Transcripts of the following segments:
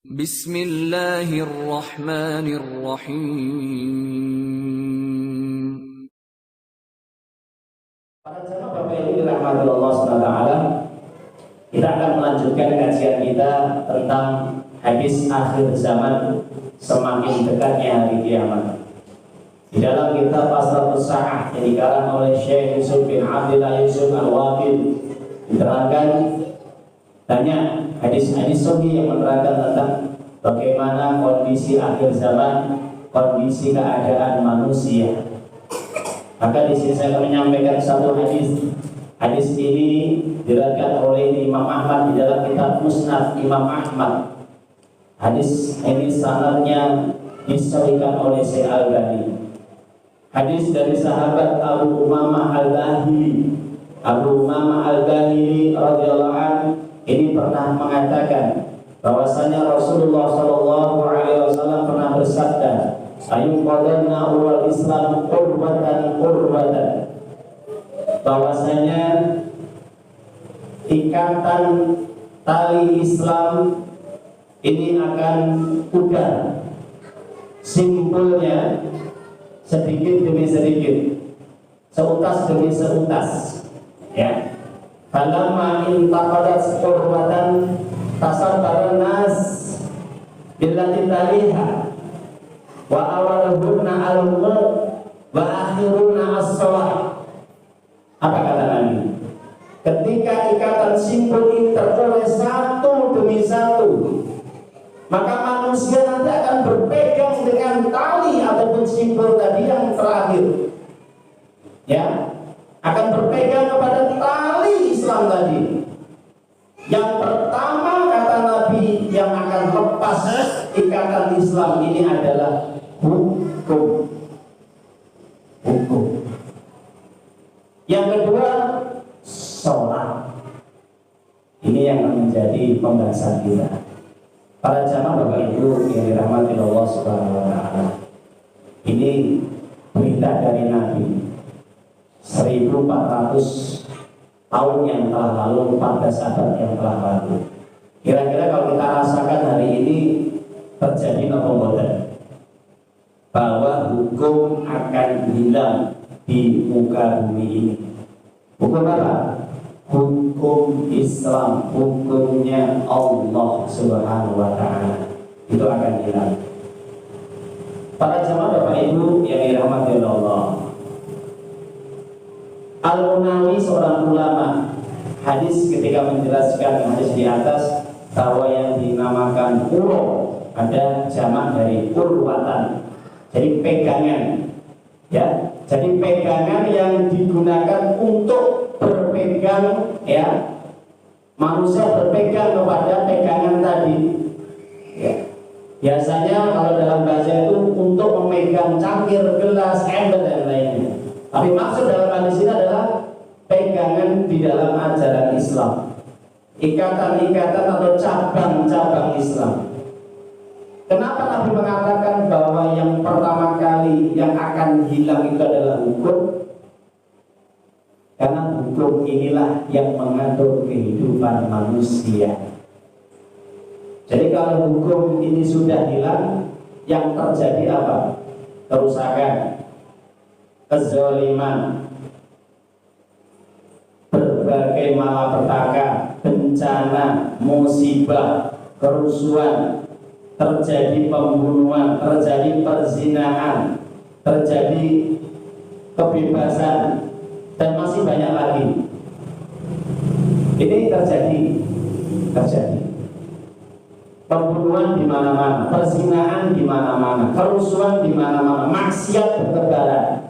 Bismillahirrahmanirrahim. Para jamaah Bapak Ibu dirahmati Allah SWT, kita akan melanjutkan kajian kita tentang hadis akhir zaman, semakin dekatnya hari kiamat. Di dalam kitab Asratus Sa'ah yang dikarang oleh Syekh Yusuf bin Abdillah Yusuf Al-Waqid, diterangkan banyak hadis-hadis sahih yang menerangkan tentang bagaimana kondisi akhir zaman, kondisi keadaan manusia. Maka di sini saya akan menyampaikan satu hadis. Hadis ini diriwayatkan oleh Imam Ahmad di dalam kitab Musnad Imam Ahmad. Hadis ini sanadnya disahihkan oleh Syekh Al-Albani. Hadis dari sahabat Abu Umamah Al-Bahili. Abu Umamah Al-Bahili radhiyallahu anhu ini pernah mengatakan bahwasanya Rasulullah SAW pernah bersabda, "Ayum qadanna wal Islam qurbatan qurbatan." Bahwasanya ikatan tali Islam ini akan pudar, simpulnya sedikit demi sedikit, seutas demi seutas, ya. Falamma intaqadat qurbatan tasaddaran nas billati taliha wa awaluhunna al-maut wa akhiruna as-salah. Apa kata Nabi? Ketika ikatan simpul ini teroleh satu demi satu, maka manusia nanti akan berpegang dengan tali ataupun simpul tadi yang terakhir, ya, akan berpegang kepada tali Islam tadi. Yang pertama kata Nabi yang akan lepas ikatan Islam ini adalah hukum. Yang kedua, sholat. Ini yang menjadi pembahasan kita. Para jamaah Bapak Ibu yang dirahmati Allah Subhanahu wa taala. Ini berita dari Nabi 1400 tahun yang telah lalu, 14 abad yang telah lalu. Kira-kira kalau kita rasakan hari ini terjadi pembodohan bahwa hukum akan hilang di muka bumi ini. Hukum apa? Hukum Islam, hukumnya Allah Subhanahu wa taala itu akan hilang. Para jamaah Bapak Ibu yang dirahmati Allah, Al-Munawi seorang ulama hadis ketika menjelaskan hadis di atas bahwa yang dinamakan uro ada jamak dari urwatan, jadi pegangan, ya, jadi pegangan yang digunakan untuk berpegang, ya, manusia berpegang kepada pegangan tadi, ya. Biasanya kalau dalam bahasa itu untuk memegang cangkir, gelas, ember dan lainnya. Tapi maksud dalam hadis ini adalah pegangan di dalam ajaran Islam, ikatan-ikatan atau cabang-cabang Islam. Kenapa Nabi mengatakan bahwa yang pertama kali yang akan hilang itu adalah hukum? Karena hukum inilah yang mengatur kehidupan manusia. Jadi kalau hukum ini sudah hilang, yang terjadi apa? Kerusakan, kezaliman, berbagai malapetaka, bencana, musibah, kerusuhan, terjadi pembunuhan, terjadi perzinahan, terjadi kebebasan, dan masih banyak lagi. Ini terjadi. Pembunuhan di mana-mana, perzinahan di mana-mana, kerusuhan di mana-mana, maksiat bertebaran.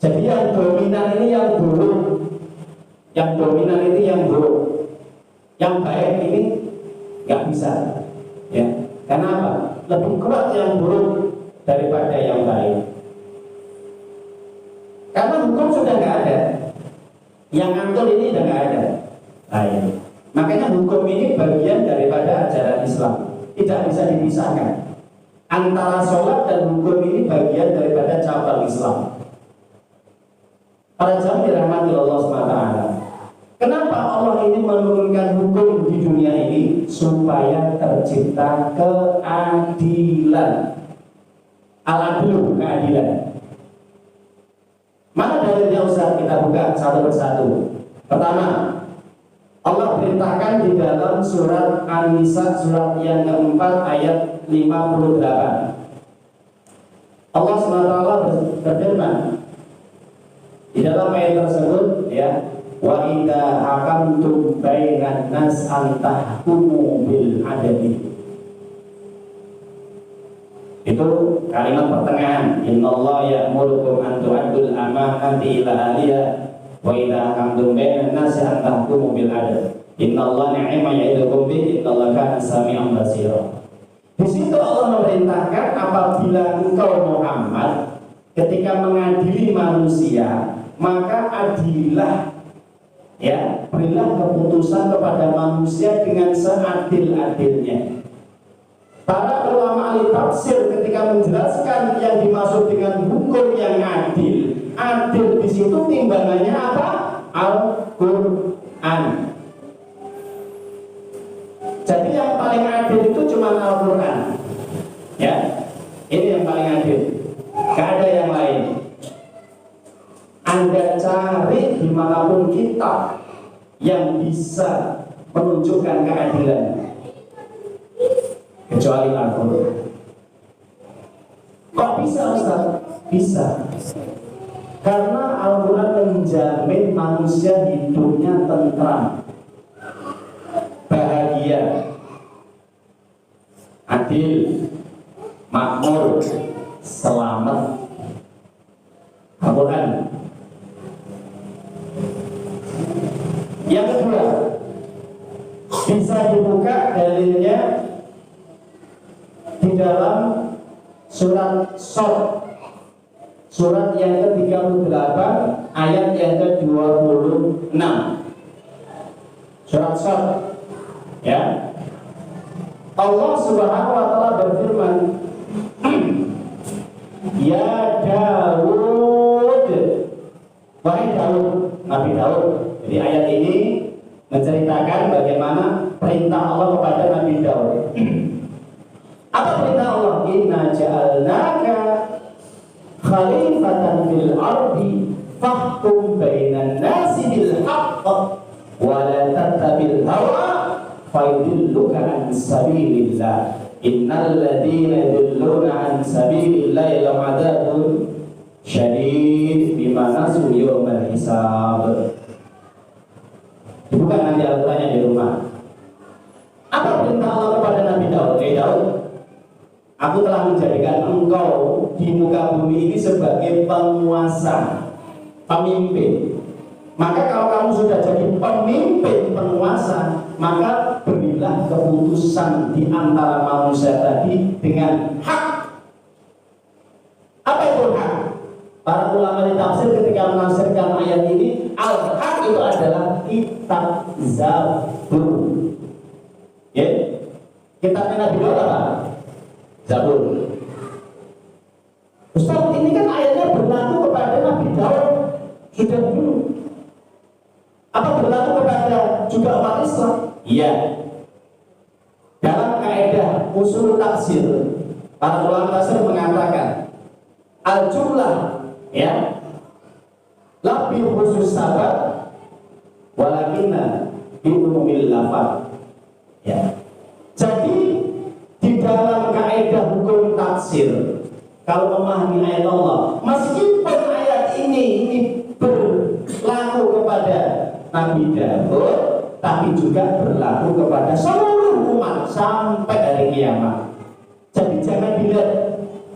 Jadi yang dominan ini yang buruk, yang dominan ini yang buruk, yang baik ini nggak bisa, ya. Karena apa? Lebih kuat yang buruk daripada yang baik. Karena hukum sudah nggak ada, yang ngatur ini sudah nggak ada. Baik. Makanya hukum ini bagian daripada ajaran Islam, tidak bisa dipisahkan. Antara sholat dan hukum ini bagian daripada cabang Islam. Para jamaah dirahmati Allah SWT. Kenapa Allah ini menurunkan hukum di dunia ini? Supaya tercipta keadilan. Al-adlu, keadilan. Mana dalilnya Ustaz? Kita buka satu persatu. Pertama, Allah perintahkan di dalam surat An-Nisa surat yang keempat ayat 58. Allah SWT berfirman di dalam ayat tersebut, ya, wa idza hakamtum bainan nas an tahkumu bil adli. Itu kalimat pertengahan. Innallaha ya'murukum an tu'addul amanati ila ahliha wa idza hakamtum bainan nas an tahkumu bil adl. Innallaha ni'ma ya'idukum bi innallaha kana sami'an basira. Di situ Allah memerintahkan apabila engkau Muhammad ketika mengadili manusia, maka adilah, ya, berilah keputusan kepada manusia dengan seadil-adilnya. Para ulama ahli tafsir ketika menjelaskan yang dimaksud dengan hukum yang adil, adil di situ timbangannya apa? Al-Quran. Jadi yang paling adil itu cuma Al-Quran, ya. Ini yang paling adil. Gak ada yang lain. Anda cari dimanapun kitab yang bisa menunjukkan keadilan, kecuali Al-Quran. Kok bisa Ustaz? Bisa. Karena Al-Quran menjamin manusia hidupnya tentram, bahagia, adil, makmur, selamat. Al-Quran. Yang kedua, bisa dibuka dalilnya di dalam surat Shad, surat yang ke-38 ayat yang ke-26. Surat Shad, ya. Allah Subhanahu wa taala berfirman, ya Daud, wahai Daud, Nabi Daud. Jadi ayat ini menceritakan bagaimana perintah Allah kepada Nabi Daud. Apa perintah Allah? Inna ja'alnaka khalifatan fil ardi fahkum bainan nasi bil haqq wa la tattabil hawa fayudilluka an sabilillah. Innal ladzina yadulluna an sabilillah lahum adzabun syadid bima nasu yawmal hisab. Bukan nanti Al-Qurannya di rumah. Apa perintah Allah kepada Nabi Daud? Daud, aku telah menjadikan engkau di muka bumi ini sebagai penguasa, pemimpin. Maka kalau kamu sudah jadi pemimpin, penguasa, maka berilah keputusan di antara manusia tadi dengan hak. Apa itu hak? Para ulama di tafsir ketika menafsirkan ayat ini, al-haq itu adalah kitab Zabur. Ya, kitabnya Nabi Daud apa? Zabur. Ustaz, ini kan ayatnya berlaku kepada Nabi Daud sudah dulu. Apa berlaku kepada juga umat Islam? Iya. Dalam kaidah usul tafsir, para ulama tafsir mengatakan al-jumlah, ya, lebih khusus sahabat walakinna bi'umumil lafaz, ya. Jadi di dalam kaidah hukum tafsir, kalau memahami ayat Allah, meskipun ayat ini berlaku kepada Nabi Daud, tapi juga berlaku kepada seluruh umat sampai hari kiamat. Jadi jangan dilihat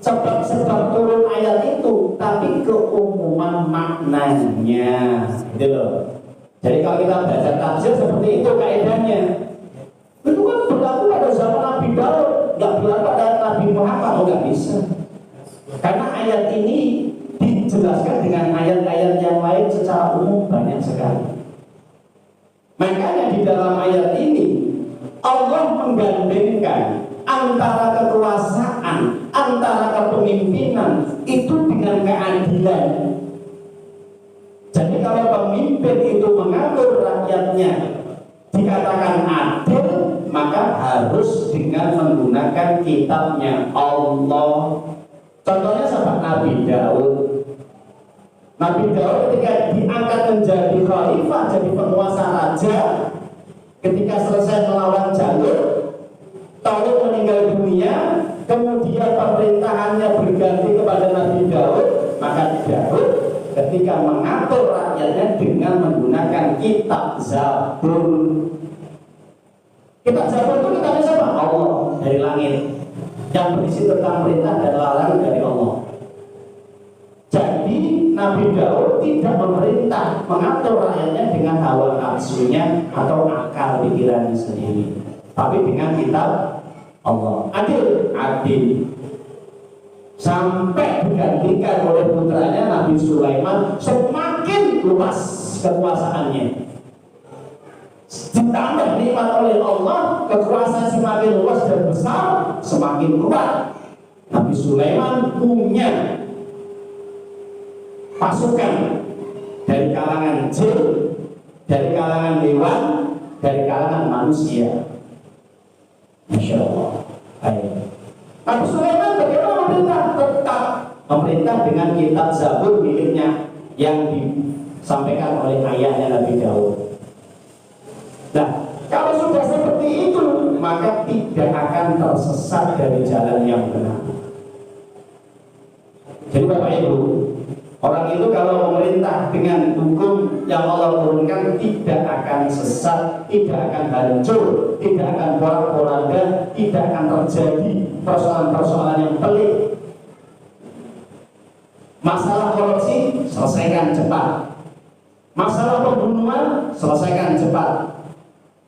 sebab turun ayat itu, tapi keumuman maknanya, gitu loh. Jadi kalau kita baca tafsir seperti itu kaidahnya, itu kan berlaku pada zaman Nabi Daud, nggak berlaku pada Nabi Muhammad, nggak bisa. Karena ayat ini dijelaskan dengan ayat-ayat yang lain secara umum banyak sekali. Makanya di dalam ayat ini Allah menggandengkan antara kekuasaan, antara kepemimpinan itu dengan keadilan. Jadi kalau pemimpin itu mengatur rakyatnya dikatakan adil, maka harus dengan menggunakan kitabnya Allah. Contohnya sahabat Nabi Daud. Nabi Daud ketika diangkat menjadi khalifah, jadi penguasa raja, ketika selesai melawan Jalut, Talut meninggal dunia, kemudian pemerintahannya berganti kepada Nabi Daud, maka Daud ketika mengatur rakyatnya dengan menggunakan kitab Zabur. Kitab Zabur itu kitabnya siapa? Allah dari langit, yang berisi tentang perintah dan larangan dari Allah. Jadi Nabi Daud tidak memerintah, mengatur rakyatnya dengan hawa nafsunya atau akal pikirannya sendiri, tapi dengan kitab Allah. Adil, adil. Sampai digantikan oleh putranya Nabi Sulaiman, semakin luas kekuasaannya. Ditambah nikmat oleh Allah, kekuasaan semakin luas dan besar, semakin kuat. Nabi Sulaiman punya pasukan dari kalangan jin, dari kalangan hewan, dari kalangan manusia. Masya Allah. Nabi Sulaiman bagaimana memerintah? Tetap memerintah dengan kitab Zabur miliknya yang disampaikan oleh ayahnya Nabi Daud. Nah, kalau sudah seperti itu, maka tidak akan tersesat dari jalan yang benar. Jadi Bapak Ibu, orang itu kalau memerintah dengan hukum yang Allah turunkan tidak akan sesat, tidak akan hancur, tidak akan porak-poranda, tidak akan terjadi persoalan-persoalan yang pelik. Masalah korupsi selesaikan cepat. Masalah pembunuhan selesaikan cepat.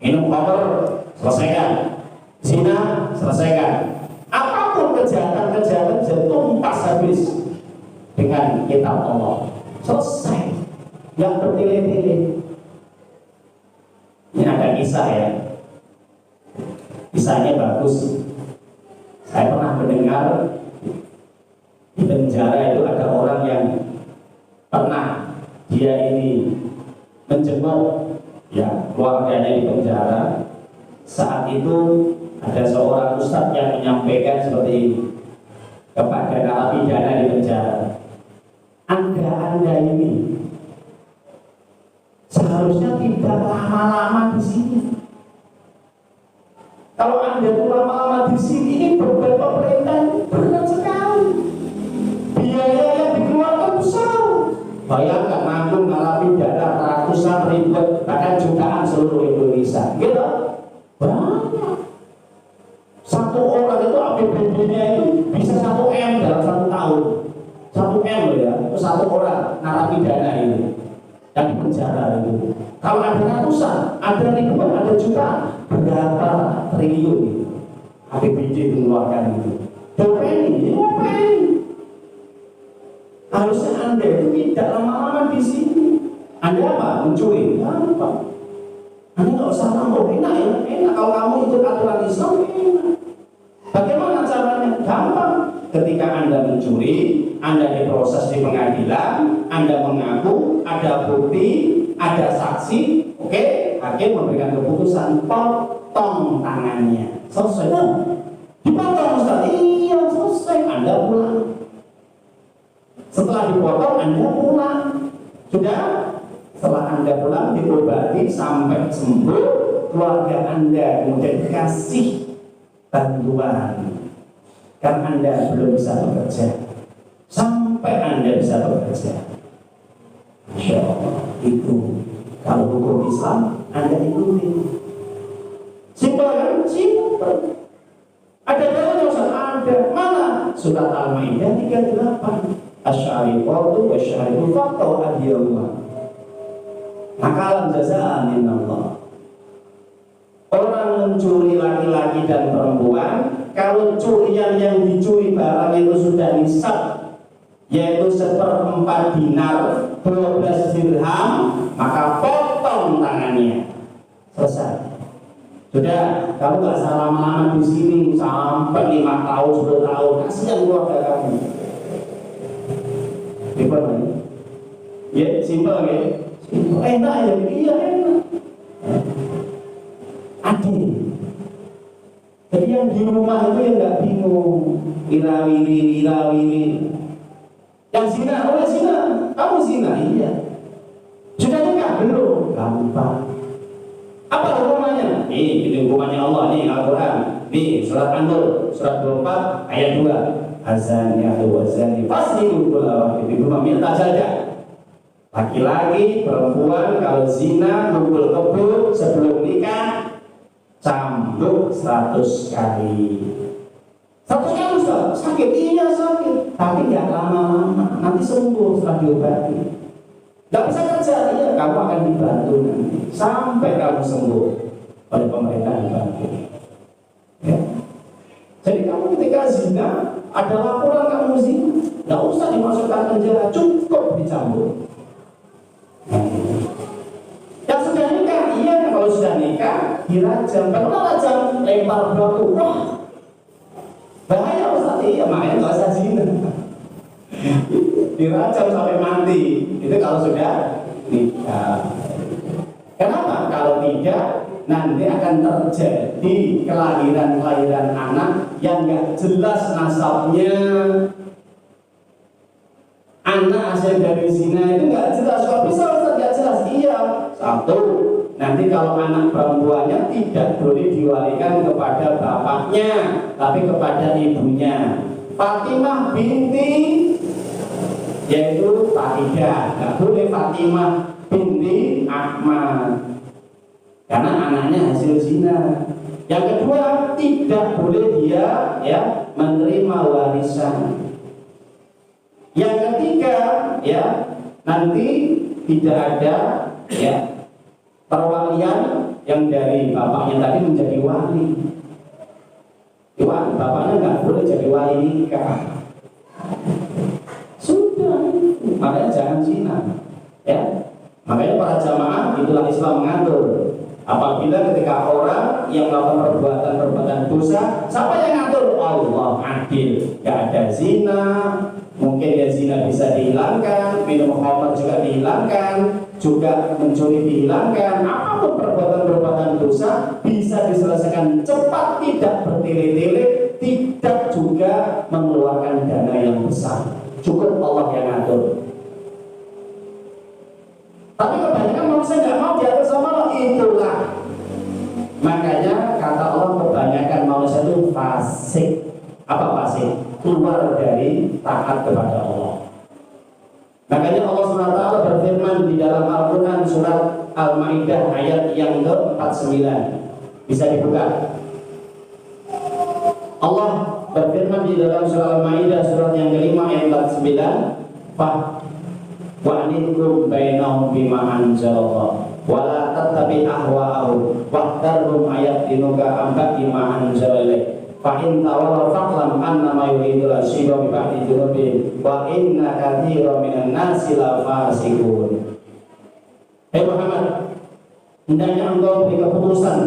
Minum khamr selesaikan. Zina selesaikan. Apapun kejahatan-kejahatan bisa tumpas habis dengan kitab Allah. Selesai. Yang bertele-tele. Ini ada kisah ya. Kisahnya bagus. Saya pernah mendengar di penjara itu ada orang yang pernah dia ini menjenguk ya keluarganya di penjara. Saat itu ada seorang ustadz yang menyampaikan seperti ini kepada narapidana di penjara. Anda ini seharusnya tidak lama-lama di sini. Kalau Anda itu lama-lama di sini, ini beban pemerintah berat sekali. Biaya yang dikeluarkan besar. Bayangkan nanggung narapidana ratusan ribu, bahkan jutaan seluruh Indonesia. Gitu. Banyak. Satu orang itu APBD-nya itu bisa 1 M dalam 1 tahun. 1 M loh ya, itu 1 orang narapidana ini yang di penjara itu. Kalau ada ratusan, ada ribuan, ada jutaan, berapa triliun itu APBD mengeluarkan itu. Dopeni. Harusnya Anda itu tidak lama-lama di sini. Anda apa? Mencuri? Apa? Anda nggak usah ngomong, enak ya, enak kalau kamu ikut aturan Islam, enak. Bagaimana caranya? Gampang. Ketika Anda mencuri, Anda diproses di pengadilan, Anda mengaku, ada bukti, ada saksi, oke? Hakim memberikan keputusan, potong tangannya. Selesai. Oh, dipotong Ustaz? Iya, selesai. Anda pulang. Setelah dipotong, Anda pulang. Sudah? Setelah Anda pulang, diobati sampai sembuh, keluarga Anda kemudian kasih bantuan. Karena Anda belum bisa bekerja. Sampai Anda bisa bekerja. Masya Allah, itu kalau hukum Islam Anda ikuti. Simpel kan? Simpel. Ada dalilnya Ustaz? Ada. Mana? Surat Al-Maidah 38. Asy'arifatu wasy'arifu faqtu adiyallah. Nakalan jazaan minallah. Orang mencuri laki-laki dan perempuan, kalau curian yang dicuri barang itu sudah nisab, yaitu 1/4 dinar, 12 dirham, maka potong tangannya. Selesai. Sudah, kamu nggak usah lama-lama di sini sampai 5 tahun, 10 tahun. Kasihan keluarga kamu. Gimana? Ya, simpel ya. Enak ya, iya enak. Adil. Jadi yang di rumah itu yang nggak bingung, irawiri. Yang zina, oh ya zina, kamu zina, iya. Sudah nikah belum? Gampang. Apa hukumannya? Ini hukumannya Allah nih Al-Quran. Nih surat An-Nur, surat 24 ayat 2. Azaniyatu wazani faslihu kulla wahid minhuma saja. Laki-laki, perempuan kalau zina kumpul kebo sebelum nikah cambuk 100 kali. 100 kali Ustaz, sakit? Iya sakit, tapi nggak lama-lama, nanti sembuh setelah diobati. Nggak bisa kerja, iya kamu akan dibantu nanti sampai kamu sembuh oleh pemerintah dibantu. Ya. Jadi kamu ketika zina, ada laporan kamu zina, nggak usah dimasukkan penjara, cukup dicambuk. Yang sudah nikah, iya kalau sudah nikah dirajam. Kalau rajam lempar batu, wah bahaya Ustaz. Iya makanya nggak usah zina. Dirajam sampai mati. Itu kalau sudah nikah. Kenapa? Kalau tidak nanti akan terjadi kelahiran anak yang nggak jelas nasabnya. Anak hasil dari zina itu nggak jelas. Kok bisa Ustaz nggak jelas? Iya. Satu, nanti kalau anak perempuannya tidak boleh diwalikan kepada bapaknya, tapi kepada ibunya. Fatimah binti, yaitu Fatidah, nggak boleh Fatimah binti Ahmad, karena anaknya hasil zina. Yang kedua, tidak boleh dia menerima warisan. Yang ketiga, nanti tidak ada perwalian yang dari bapaknya tadi menjadi wali. Bapaknya nggak boleh jadi wali nikah. Sudah, makanya jangan zina. Ya, makanya para jamaah itulah Islam mengatur. Apabila ketika orang yang melakukan perbuatan dosa, siapa yang ngatur? Allah adil. Gak ada zina. Mungkin ya zina bisa dihilangkan, minum khamr juga dihilangkan, juga mencuri dihilangkan. Apapun perbuatan dosa bisa diselesaikan cepat, tidak bertele-tele, tidak juga mengeluarkan dana yang besar. Cukup Allah yang ngatur. Tapi kebanyakan manusia nggak mau diatur sama Allah, itulah. Makanya kata Allah kebanyakan manusia itu fasik. Apa fasik? Keluar dari taat kepada Allah. Makanya Allah SWT berfirman di dalam Al-Quran surat Al-Ma'idah ayat yang ke-49. Bisa dibuka. Allah berfirman di dalam surat Al-Ma'idah surat yang kelima ayat 49. Wa'anikum bainahum bima anzalallah wala tattabi ahwa'ahum wahdarhum ayatinuka amba bima anzalallah fa'in tawallaw fa'lam annama yuridul asyira bi ba'di dzunubihim wa inna katsiran minan nasi la fasiqun. Hai Muhammad, hendaknya engkau beri keputusan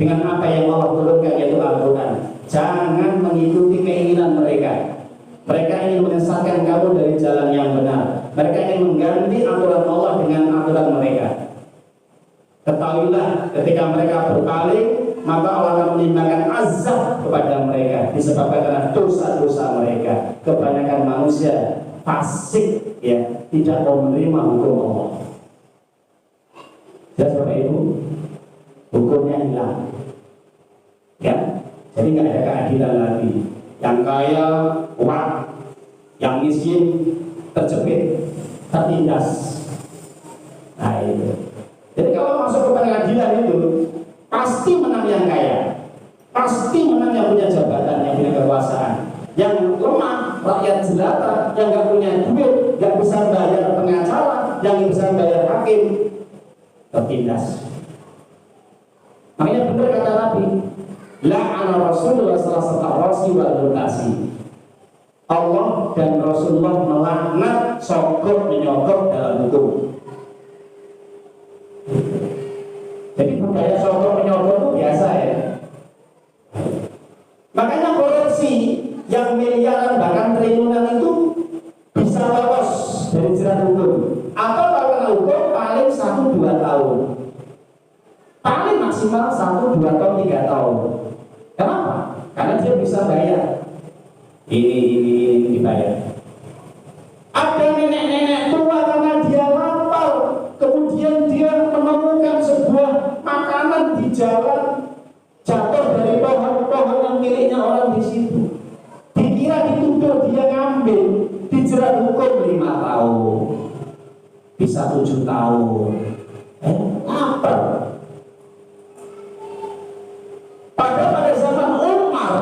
dengan apa yang Allah turunkan, yaitu Al-Quran. Jangan mengikuti keinginan mereka. Mereka ingin menyesatkan kamu dari jalan yang benar. Mereka ingin mengganti aturan Allah dengan aturan mereka. Ketahuilah ketika mereka berpaling, maka Allah akan menimpakan azab kepada mereka disebabkan karena dosa-dosa mereka. Kebanyakan manusia fasik, tidak mau menerima hukum Allah. Jadi seperti itu, hukumnya hilang. Jadi nggak ada keadilan lagi. Yang kaya kuat, yang miskin terjepit, tertindas. Nah itu. Jadi kalau masuk ke pengadilan itu pasti menang yang kaya, pasti menang yang punya jabatan, yang punya kekuasaan. Yang lemah, rakyat jelata, yang nggak punya duit, nggak bisa bayar pengacara, yang nggak bisa bayar hakim, tertindas. Makanya benar kata Nabi, la'ana Rasulullah sallallahu alaihi wasallam Allah dan Rasulullah melaknat sogok menyogok dalam hukum. Jadi budaya sogok menyogok itu biasa ya. Makanya korupsi yang miliaran bahkan triliunan itu bisa lolos dari jerat hukum. Atau maksimal 1, 2, atau 3 tahun. Kenapa? Karena dia bisa bayar. Ini dibayar. Ada nenek-nenek tua karena dia lapar, kemudian dia menemukan sebuah makanan di jalan, jatuh dari pohon yang miliknya orang di situ. Dikira dituduh dia ngambil, dijerat hukum 5 tahun, bisa 7 tahun. Lapar. Padahal pada zaman Umar,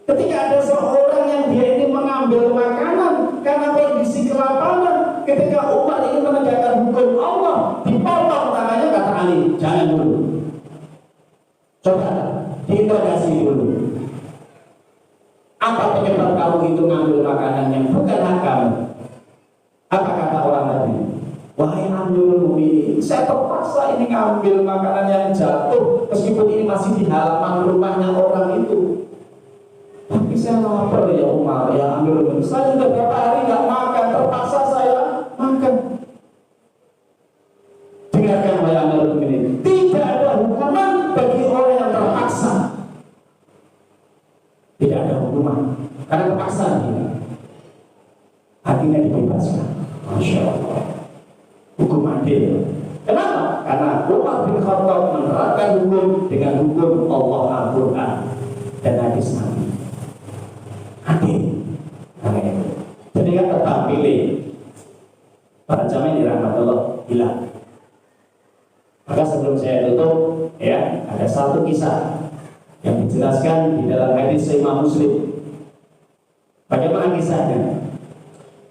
ketika ada seorang yang dia ini mengambil makanan karena kondisi kelaparan, ketika Umar ingin menegakkan hukum Allah, dipotong tangannya, kata Ali, jangan dulu. Coba diinterogasi dulu. Apa penyebab kamu itu ngambil makanan yang bukan hak kamu? Apa kata orang tadi? Wahai Amirul Mukminin, saya terpaksa ini ngambil makanan yang jatuh meskipun ini masih di halaman rumahnya orang itu. Tapi saya lapar ya Umar, ya Amirul Mukminin. Saya sudah berapa hari nggak makan, terpaksa saya makan. Dengarkan wahai Amirul Mukminin, tidak ada hukuman bagi orang yang terpaksa. Tidak ada hukuman karena terpaksa dia. Hatinya dibebaskan. Masya Allah. Hukum adil. Kenapa? Karena Umar bin Khattab menerapkan hukum dengan hukum Allah Al-Quran dan hadis Nabi. Adil. Jadi kan tetap pilih. Para jamaah dirahmati Allah, hilang. Maka sebelum saya tutup, ya, ada satu kisah yang dijelaskan di dalam hadis Imam Muslim. Bagaimana kisahnya?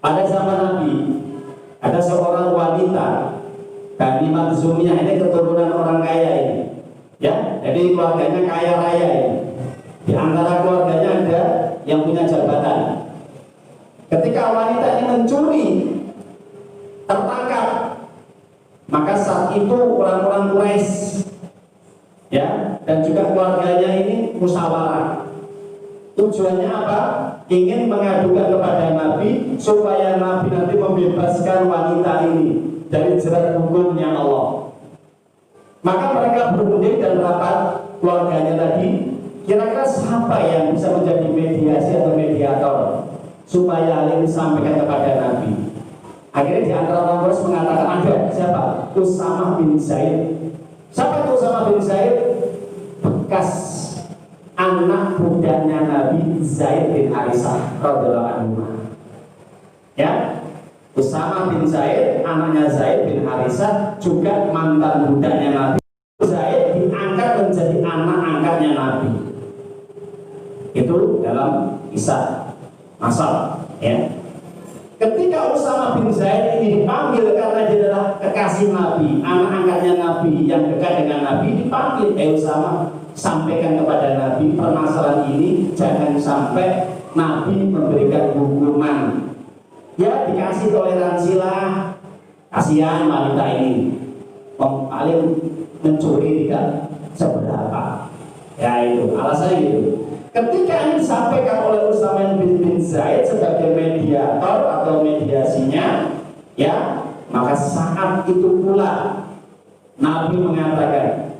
Pada zaman Nabi, ada seorang wanita Bani Makhzumiyah, ini keturunan orang kaya ini, ya, jadi keluarganya kaya raya ini. Di antara keluarganya ada yang punya jabatan. Ketika wanita ini mencuri, tertangkap, maka saat itu orang-orang Quraisy, ya, dan juga keluarganya ini musyawarah. Tujuannya apa? Ingin mengadukan kepada Nabi supaya Nabi nanti membebaskan wanita ini dari jerat hukumnya Allah. Maka mereka berunding dan rapat keluarganya tadi, kira-kira siapa yang bisa menjadi mediasi atau mediator supaya hal ini disampaikan kepada Nabi. Akhirnya di antara orang Quraisy mengatakan, ada siapa? Usamah bin Zaid. Siapa itu Usamah bin Zaid? Bekas anak budaknya Nabi Zaid bin Harisah radhiyallahu anhu. Ya, Usamah bin Zaid, anaknya Zaid bin Harisah, juga mantan budaknya Nabi. Zaid diangkat menjadi anak angkatnya Nabi. Itu dalam kisah masal, ya. Ketika Usamah bin Zaid ini dipanggil karena dia adalah kekasih Nabi, anak angkatnya Nabi yang dekat dengan Nabi, dipanggil, Usamah, sampaikan kepada Nabi permasalahan ini, jangan sampai Nabi memberikan hukuman. Ya, dikasih toleransi lah, kasihan wanita ini, paling mencuri tidak seberapa. Ya itu alasannya gitu. Ketika ini disampaikan oleh Usamah bin Zaid sebagai mediator atau mediasinya, ya, maka saat itu pula Nabi mengatakan,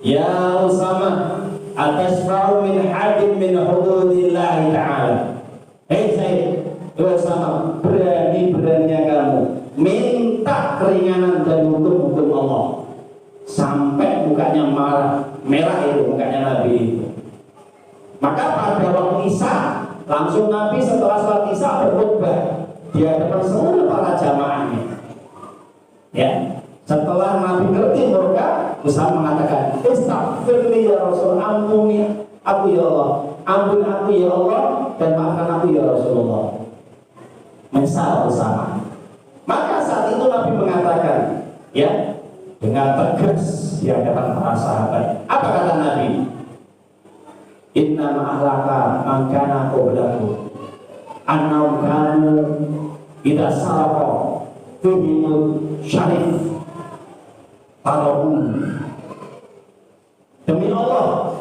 ya Usamah, atasfa'u min hadin min hududillahi ta'ala. Hei Zaid, Usamah, berani-beraninya kamu minta keringanan dari hukum-hukum Allah. Sampai mukanya merah itu mukanya Nabi itu. Maka pada waktu Isya, langsung Nabi setelah sholat Isya berkhutbah di hadapan seluruh para jamaahnya. Ya, setelah Nabi ngerti murka, Usamah mengatakan, "Istaghfirli ya Rasul, ampuni aku ya Allah, ampuni aku ya Allah, dan maafkan aku ya Rasulullah." Menyesal Usamah. Maka saat itu Nabi mengatakan, ya, dengan tegas di hadapan para sahabat. Apa kata Nabi? Inna ma'ahlaka man kana qablakum annahum kanu idza saraqa fihimul syarif tarahum. Demi Allah,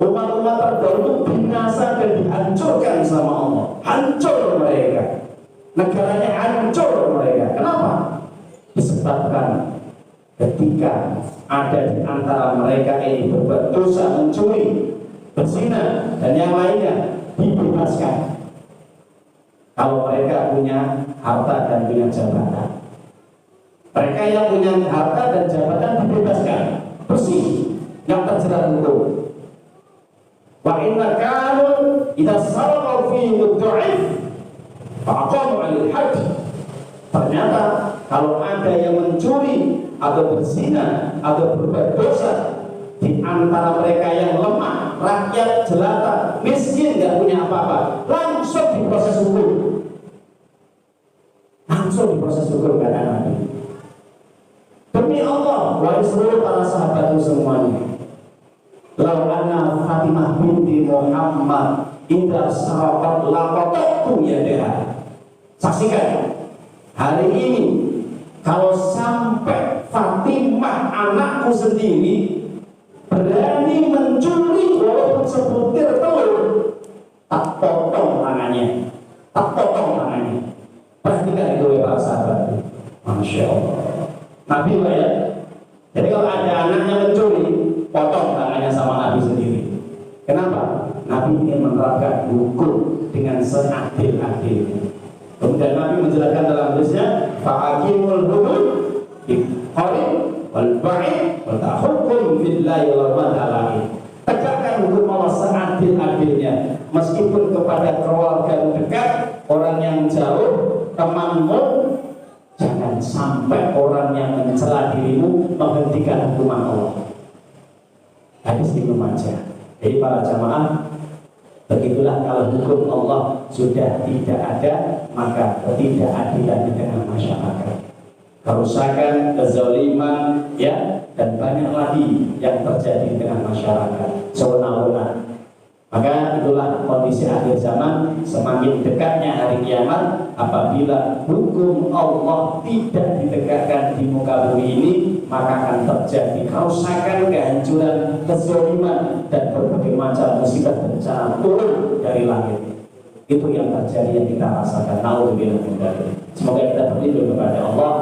umat-umat terdahulu binasa dan dihancurkan sama Allah. Hancur mereka, negaranya hancur mereka. Kenapa? Disebabkan ketika ada di antara mereka ini berbuat dosa, mencuri, berzina dan yang lainnya, dibebaskan. Kalau mereka punya harta dan punya jabatan, mereka yang punya harta dan jabatan dibebaskan, bersih, nggak terjerat hukum. Wa inna kanu idza sarqu fi mudha'if fa'aqamu 'alil hadd. Ternyata kalau ada yang mencuri atau berzina atau berbuat dosa di antara mereka yang lemah, rakyat jelata, miskin, nggak punya apa-apa, langsung diproses hukum. Langsung diproses hukum, kata Nabi. Demi Allah, wahai seluruh para sahabatku semuanya, lau anna Fatimah binti Muhammad idza saraqat laqattu yadaha. Saksikan, hari ini kalau sampai Fatimah anakku sendiri berani mencuri walaupun sebutir telur, tak potong tangannya, tak potong tangannya. Perhatikan itu ya para sahabat. Masya Allah. Nabi ya. Jadi kalau ada anaknya mencuri, potong tangannya sama Nabi sendiri. Kenapa? Nabi ingin menerapkan hukum dengan seadil-adilnya. Kemudian Nabi menjelaskan dalam hadisnya, fa'aqimul hudud biqarib wal ba'id wa tahukkum billahi wal madalai. Tegakkan hukum Allah seadil-adilnya, meskipun kepada keluarga dekat, orang yang jauh, temanmu, jangan sampai orang yang mencela dirimu menghentikan hukuman Allah. Hadis Ibnu Majah. Jadi para jamaah, begitulah kalau hukum Allah sudah tidak ada, maka ketidakadilan di tengah masyarakat, kerusakan, kezaliman, ya, dan banyak lagi yang terjadi di tengah masyarakat, sewenang-wenang. Maka itulah kondisi akhir zaman. Semakin dekatnya hari kiamat, apabila hukum Allah tidak ditegakkan di muka bumi ini, maka akan terjadi kerusakan, kehancuran, kezaliman, dan berbagai macam musibah bencana turun dari langit. Itu yang terjadi, yang kita rasakan. Nauzubillah min dzalik. Semoga kita berlindung kepada Allah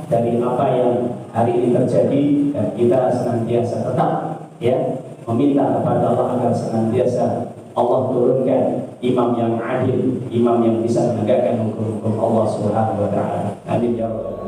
dari apa yang hari ini terjadi, dan kita senantiasa tetap ya meminta kepada Allah agar senantiasa Allah turunkan imam yang adil, imam yang bisa menegakkan hukum-hukum Allah Subhanahu wa taala. Amin ya rabbal alamin.